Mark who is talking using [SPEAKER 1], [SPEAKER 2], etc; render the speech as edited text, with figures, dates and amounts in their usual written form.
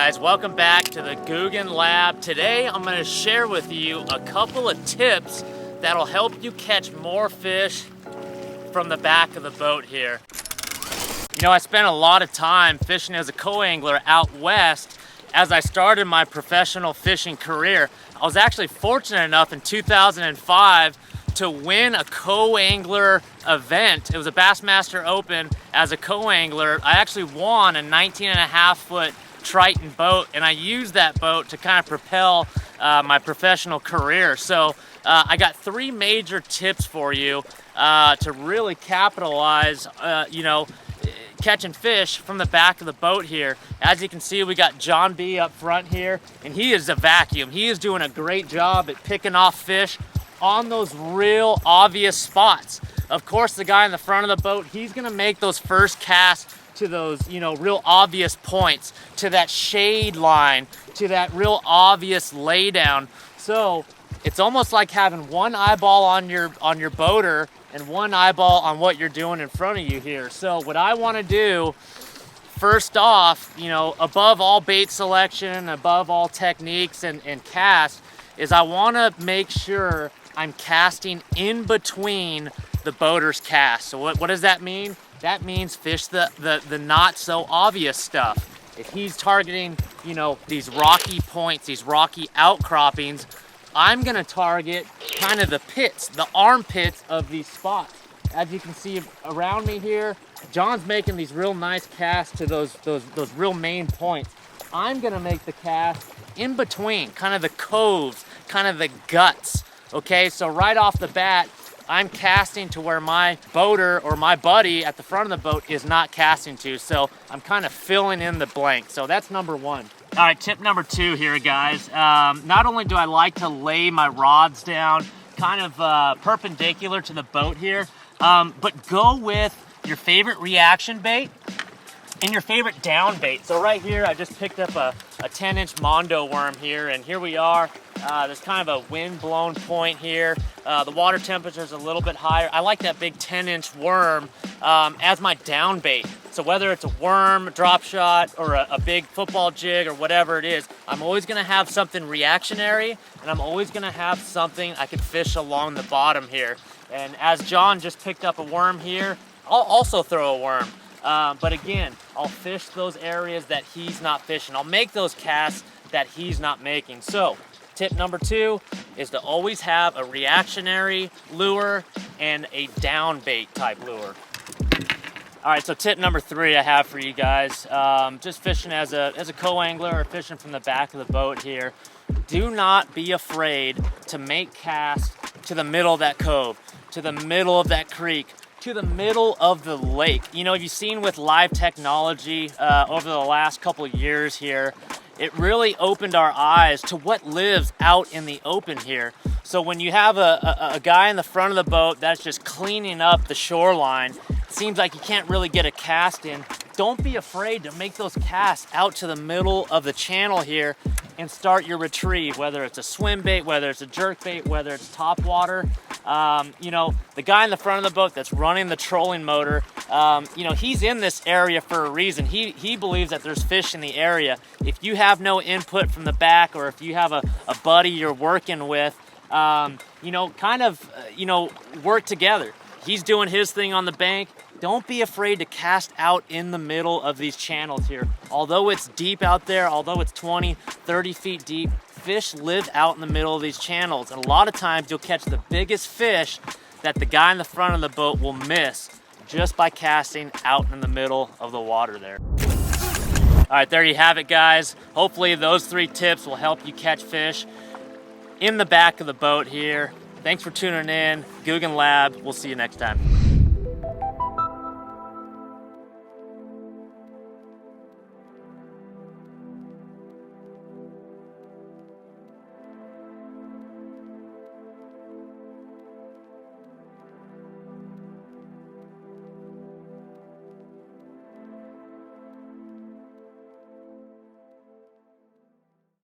[SPEAKER 1] guys, welcome back to the Googan Lab. Today I'm going to share with you a couple of tips that'll help you catch more fish from the back of the boat here. You know, I spent a lot of time fishing as a co-angler out west as I started my professional fishing career. I was actually fortunate enough in 2005 to win a co-angler event. It was a Bassmaster Open as a co-angler. I actually won a 19.5-foot Triton boat, and I used that boat to kind of propel my professional career. So I got three major tips for you to really capitalize, catching fish from the back of the boat here. As you can see, we got John B up front here, and he is a vacuum. He is doing a great job at picking off fish on those real obvious spots. Of course, the guy in the front of the boat, he's gonna make those first casts to those, real obvious points, to that shade line, to that real obvious laydown. So it's almost like having one eyeball on your boater and one eyeball on what you're doing in front of you here. So what I want to do, first off, above all bait selection, above all techniques and casts, is I want to make sure I'm casting in between the boater's cast. So what does that mean? That means fish the not so obvious stuff. If he's targeting, these rocky points, these rocky outcroppings, I'm gonna target kind of the pits, the armpits of these spots. As you can see around me here, John's making these real nice casts to those real main points. I'm gonna make the cast in between, kind of the coves, kind of the guts. Okay, so right off the bat, I'm casting to where my boater or my buddy at the front of the boat is not casting to. So I'm kind of filling in the blank. So that's number one. All right, tip number two here, guys. Not only do I like to lay my rods down kind of perpendicular to the boat here, but go with your favorite reaction bait and your favorite down bait. So right here, I just picked up a 10-inch Mondo worm here, and here we are. There's kind of a wind-blown point here. The water temperature is a little bit higher. I like that big 10-inch worm as my down bait. So whether it's a worm, drop shot, or a big football jig, or whatever it is, I'm always gonna have something reactionary, and I'm always gonna have something I can fish along the bottom here. And as John just picked up a worm here, I'll also throw a worm. But again, I'll fish those areas that he's not fishing. I'll make those casts that he's not making. So tip number two is to always have a reactionary lure and a down bait type lure. All right, so tip number three I have for you guys, just fishing as a co-angler or fishing from the back of the boat here. Do not be afraid to make casts to the middle of that cove, to the middle of that creek, to the middle of the lake. You've seen with live technology over the last couple of years here, it really opened our eyes to what lives out in the open here. So when you have a guy in the front of the boat that's just cleaning up the shoreline, it seems like you can't really get a cast in. Don't be afraid to make those casts out to the middle of the channel here and start your retrieve, whether it's a swim bait, whether it's a jerk bait, whether it's top water. The guy in the front of the boat that's running the trolling motor, he's in this area for a reason. He believes that there's fish in the area. If you have no input from the back, or if you have a buddy you're working with, work together. He's doing his thing on the bank. Don't be afraid to cast out in the middle of these channels here. Although it's deep out there, although it's 20, 30 feet deep, fish live out in the middle of these channels. And a lot of times you'll catch the biggest fish that the guy in the front of the boat will miss just by casting out in the middle of the water there. All right, there you have it, guys. Hopefully those three tips will help you catch fish in the back of the boat here. Thanks for tuning in. Googan Lab. We'll see you next time.